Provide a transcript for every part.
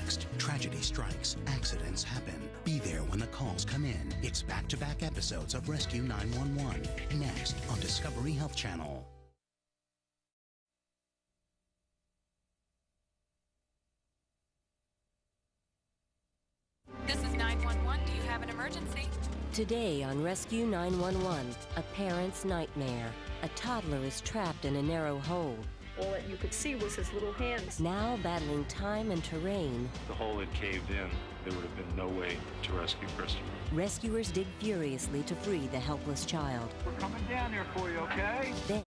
Next, tragedy strikes, accidents happen. Be there when the calls come in. It's back-to-back episodes of Rescue 911. Next on Discovery Health Channel. This is 911. Do you have an emergency? Today on Rescue 911, a parent's nightmare. A toddler is trapped in a narrow hole. All that you could see was his little hands. Now battling time and terrain. If the hole had caved in, there would have been no way to rescue Christopher. Rescuers dig furiously to free the helpless child. We're coming down there for you, okay? Then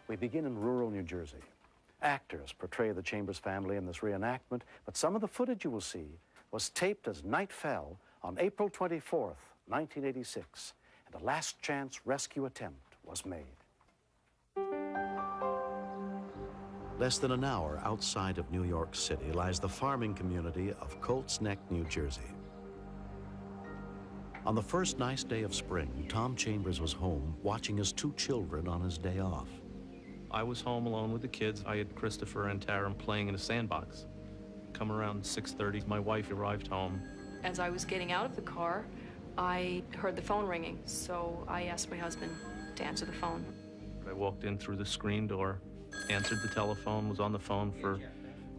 We begin in rural New Jersey. Actors portray the Chambers family in this reenactment, but some of the footage you will see was taped as night fell on April 24th, 1986, and a last chance rescue attempt was made. Less than an hour outside of New York City lies the farming community of Colts Neck, New Jersey. On the first nice day of spring, Tom Chambers was home watching his two children on his day off. I was home alone with the kids. I had Christopher and Taram playing in a sandbox. Come around 6:30, my wife arrived home. As I was getting out of the car, I heard the phone ringing, so I asked my husband to answer the phone. I walked in through the screen door, answered the telephone, was on the phone for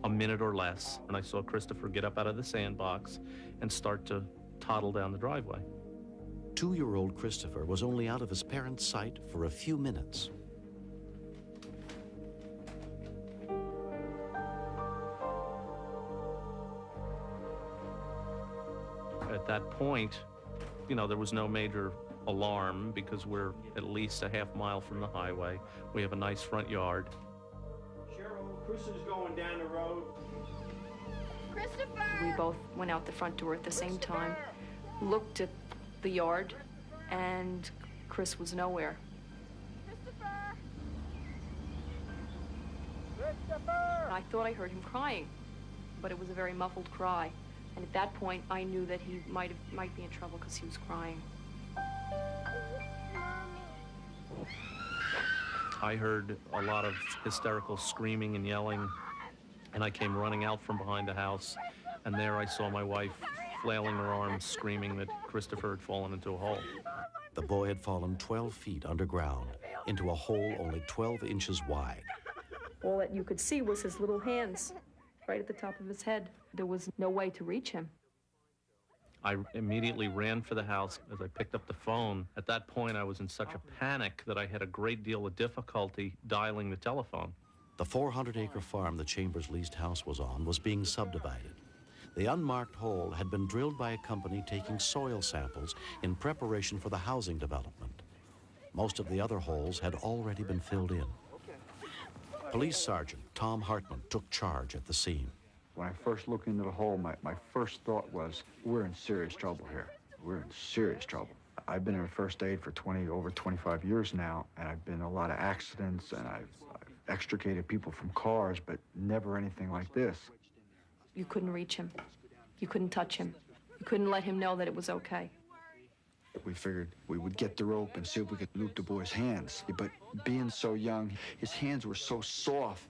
a minute or less, and I saw Christopher get up out of the sandbox and start to toddle down the driveway. 2-year-old Christopher was only out of his parents' sight for a few minutes. At that point, you know, there was no major alarm because we're at least a half mile from the highway. We have a nice front yard. Cheryl, Chris is going down the road. Christopher! We both went out the front door at the same time, looked at the yard, and Chris was nowhere. Christopher! Christopher! I thought I heard him crying, but it was a very muffled cry. And at that point, I knew that he might be in trouble because he was crying. I heard a lot of hysterical screaming and yelling, and I came running out from behind the house, and there I saw my wife flailing her arms, screaming that Christopher had fallen into a hole. The boy had fallen 12 feet underground into a hole only 12 inches wide. All that you could see was his little hands right at the top of his head. There was no way to reach him. I immediately ran for the house as I picked up the phone. At that point, I was in such a panic that I had a great deal of difficulty dialing the telephone. The 400-acre farm the Chambers leased house was on was being subdivided. The unmarked hole had been drilled by a company taking soil samples in preparation for the housing development. Most of the other holes had already been filled in. Police Sergeant Tom Hartman took charge at the scene. When I first looked into the hole, my first thought was, we're in serious trouble here. We're in serious trouble. I've been in first aid for over 25 years now, and I've been in a lot of accidents, and I've extricated people from cars, but never anything like this. You couldn't reach him. You couldn't touch him. You couldn't let him know that it was okay. We figured we would get the rope and see if we could loop the boy's hands. But being so young, his hands were so soft,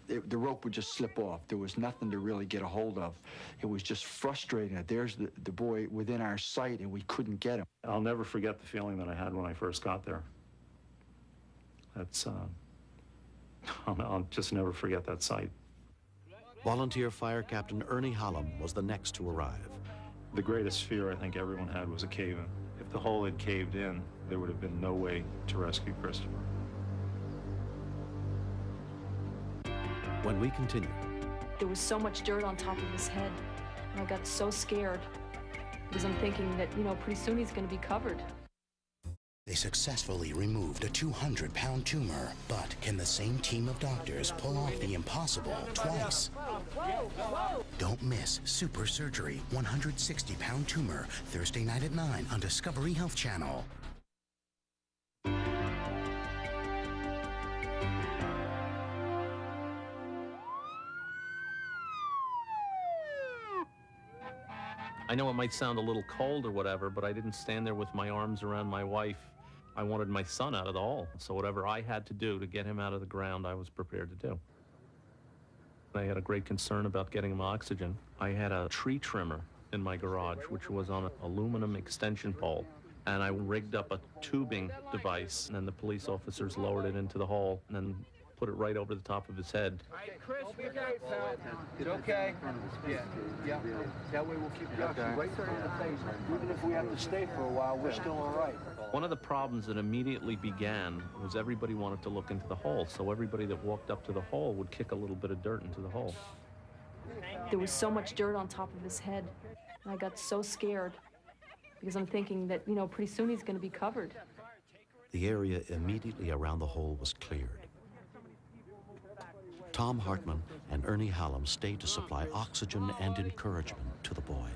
the rope would just slip off. There was nothing to really get a hold of. It was just frustrating that there's the boy within our sight and we couldn't get him. I'll never forget the feeling that I had when I first got there. That's, I'll just never forget that sight. Volunteer Fire Captain Ernie Hallam was the next to arrive. The greatest fear I think everyone had was a cave-in. If the hole had caved in, there would have been no way to rescue Christopher. When we continue, There was so much dirt on top of his head, and I got so scared because I'm thinking that, you know, pretty soon he's going to be covered. They successfully removed a 200-pound tumor, but can the same team of doctors pull off the impossible twice? Don't miss Super Surgery, 160-pound tumor, Thursday night at 9 on Discovery Health Channel. I know it might sound a little cold or whatever, but I didn't stand there with my arms around my wife. I wanted my son out of the hole, so whatever I had to do to get him out of the ground, I was prepared to do. I had a great concern about getting him oxygen. I had a tree trimmer in my garage, which was on an aluminum extension pole, and I rigged up a tubing device, and then the police officers lowered it into the hole and then put it right over the top of his head. All right, Chris, we got it, pal. It's okay. Yeah. That way we'll keep you right there in the face. Even if we have to stay for a while, we're still all right. One of the problems that immediately began was everybody wanted to look into the hole, so everybody that walked up to the hole would kick a little bit of dirt into the hole. There was so much dirt on top of his head, and I got so scared because I'm thinking that, pretty soon he's going to be covered. The area immediately around the hole was cleared. Tom Hartman and Ernie Hallam stayed to supply oxygen and encouragement to the boy.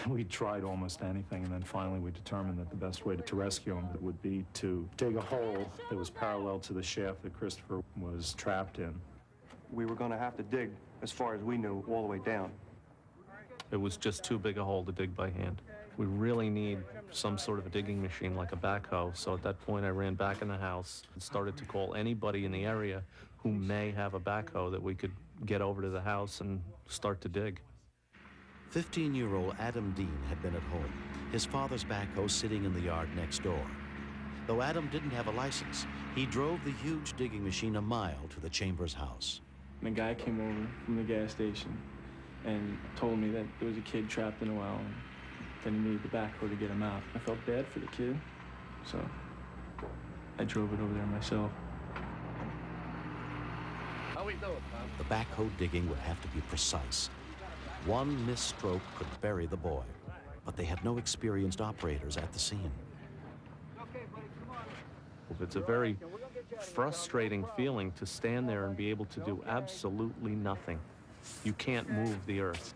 We tried almost anything, and then finally we determined that the best way to rescue him would be to dig a hole that was parallel to the shaft that Christopher was trapped in. We were going to have to dig, as far as we knew, all the way down. It was just too big a hole to dig by hand. We really need some sort of a digging machine like a backhoe, so at that point I ran back in the house and started to call anybody in the area who may have a backhoe that we could get over to the house and start to dig. 15-year-old Adam Dean had been at home, his father's backhoe sitting in the yard next door. Though Adam didn't have a license, he drove the huge digging machine a mile to the Chambers house. And a guy came over from the gas station and told me that there was a kid trapped in a well and that he needed the backhoe to get him out. I felt bad for the kid, so I drove it over there myself. How we doing, Tom? The backhoe digging would have to be precise. One missed stroke could bury the boy, but they had no experienced operators at the scene. It's a very frustrating feeling to stand there and be able to do absolutely nothing. You can't move the earth.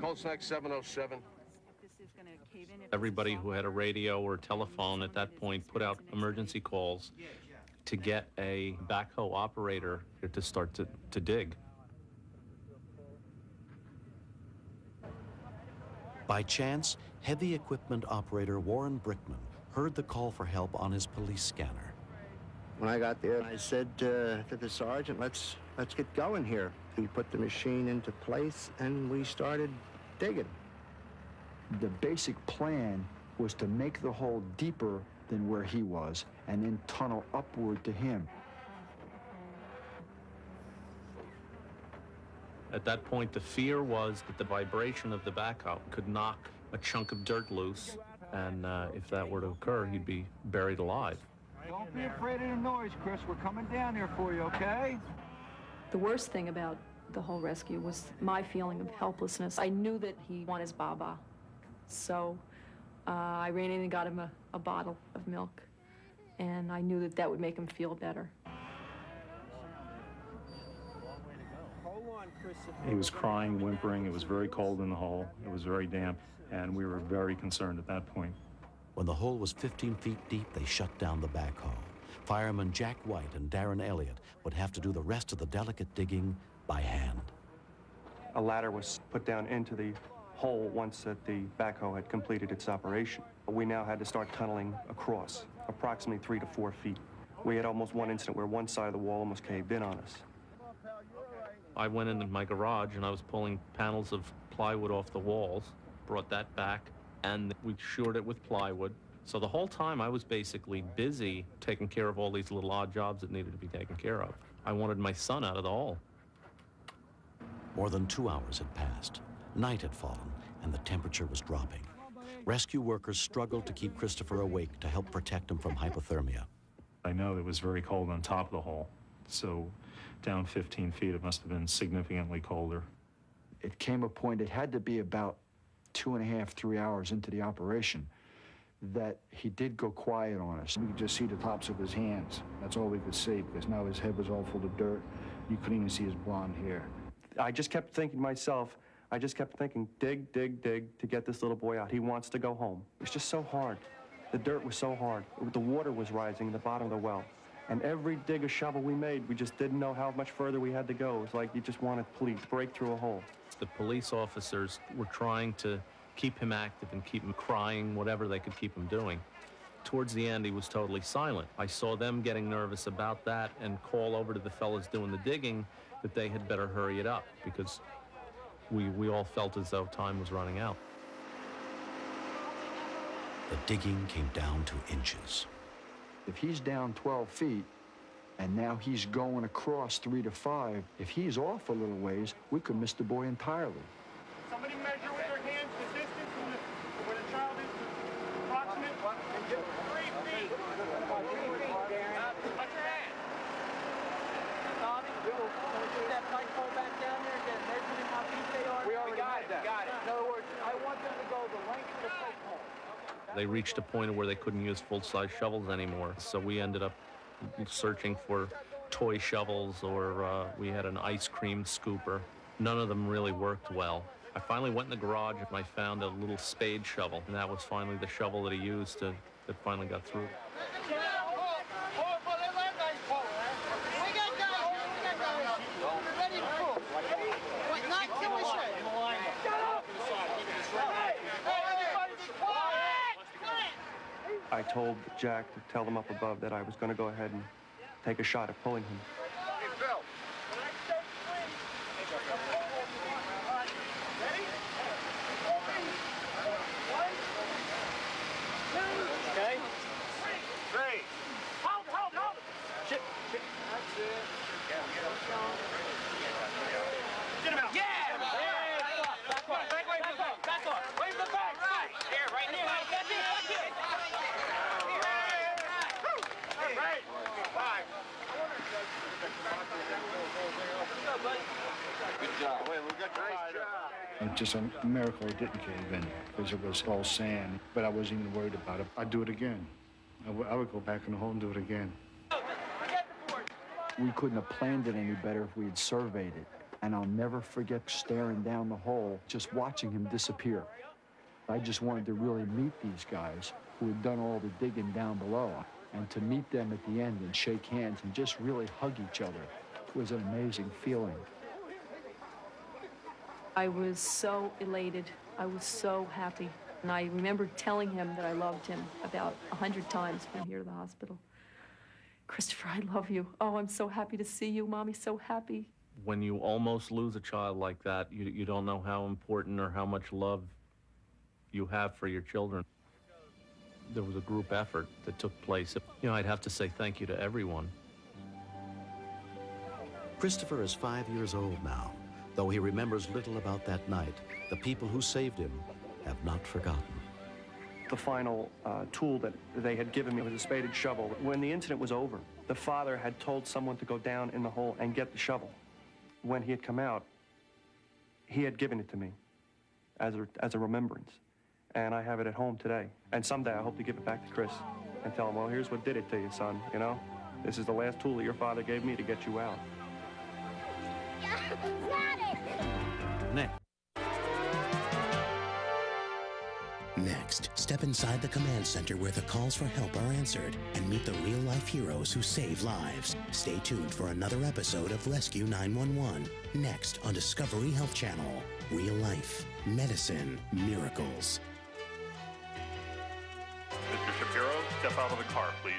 Colsack 707. Everybody who had a radio or telephone at that point put out emergency calls to get a backhoe operator to start to dig. By chance, heavy equipment operator Warren Brickman heard the call for help on his police scanner. When I got there, I said to the sergeant, let's get going here. We put the machine into place and we started digging. The basic plan was to make the hole deeper than where he was and then tunnel upward to him. At that point, the fear was that the vibration of the backhoe could knock a chunk of dirt loose, and if that were to occur, he'd be buried alive. Don't be afraid of the noise, Chris. We're coming down here for you, okay? The worst thing about the whole rescue was my feeling of helplessness. I knew that he wanted his Baba, so I ran in and got him a bottle of milk, and I knew that would make him feel better. He was crying, whimpering. It was very cold in the hole. It was very damp, and we were very concerned at that point. When the hole was 15 feet deep, they shut down the backhoe. Firemen Jack White and Darren Elliott would have to do the rest of the delicate digging by hand. A ladder was put down into the hole once that the backhoe had completed its operation. We now had to start tunneling across, approximately 3 to 4 feet. We had almost one incident where one side of the wall almost caved in on us. I went into my garage and I was pulling panels of plywood off the walls, brought that back, and we shored it with plywood. So the whole time I was basically busy taking care of all these little odd jobs that needed to be taken care of. I wanted my son out of the hole. More than 2 hours had passed. Night had fallen, and the temperature was dropping. Rescue workers struggled to keep Christopher awake to help protect him from hypothermia. I know it was very cold on top of the hole, so down 15 feet, it must have been significantly colder. It came a point, it had to be about 2.5, 3 hours into the operation, that he did go quiet on us. We could just see the tops of his hands. That's all we could see, because now his head was all full of dirt. You couldn't even see his blonde hair. I just kept thinking to myself, dig, dig, dig to get this little boy out. He wants to go home. It's just so hard. The dirt was so hard. The water was rising in the bottom of the well. And every dig or shovel we made, we just didn't know how much further we had to go. It was like you just wanted, please, break through a hole. The police officers were trying to keep him active and keep him crying, whatever they could keep him doing. Towards the end, he was totally silent. I saw them getting nervous about that and call over to the fellas doing the digging that they had better hurry it up because we all felt as though time was running out. The digging came down to inches. If he's down 12 feet, and now he's going across 3 to 5, if he's off a little ways, we could miss the boy entirely. Somebody measure with their hands the distance from where the child is approximate. 3 feet. 3 feet, Darren. Put your hand. Tommy, we'll get that light pole back down there and get a measurement how deep they are. We got it. In other words, I want them to go the length of the poke hole. They reached a point where they couldn't use full-size shovels anymore, so we ended up searching for toy shovels, or we had an ice cream scooper. None of them really worked well. I finally went in the garage and I found a little spade shovel, and that was finally the shovel that he used that finally got through. I told Jack to tell them up above that I was going to go ahead and take a shot at pulling him. Hey, Phil. Okay? 3. Hold. Shit. That's it. Get him out. Yeah! Back off. Wave the back. Right. Here, right here. Good job. Wait, we got nice job. It's just a miracle it didn't cave in because it was all sand, but I wasn't even worried about it. I'd do it again. I would go back in the hole and do it again. We couldn't have planned it any better if we had surveyed it. And I'll never forget staring down the hole, just watching him disappear. I just wanted to really meet these guys who had done all the digging down below, and to meet them at the end and shake hands and just really hug each other. It was an amazing feeling. I was so elated. I was so happy. And I remember telling him that I loved him about 100 times from here to the hospital. Christopher, I love you. Oh, I'm so happy to see you. Mommy's so happy. When you almost lose a child like that, you don't know how important or how much love you have for your children. There was a group effort that took place. You know, I'd have to say thank you to everyone. Christopher is 5 years old now. Though he remembers little about that night, the people who saved him have not forgotten. The final tool that they had given me was a spaded shovel. When the incident was over, the father had told someone to go down in the hole and get the shovel. When he had come out, he had given it to me as a remembrance. And I have it at home today. And someday I hope to give it back to Chris and tell him, well, here's what did it to you, son, you know? This is the last tool that your father gave me to get you out. Next, step inside the command center where the calls for help are answered and meet the real-life heroes who save lives. Stay tuned for another episode of Rescue 911. Next on Discovery Health Channel. Real life, medicine, miracles. Mr. Shapiro, step out of the car, please.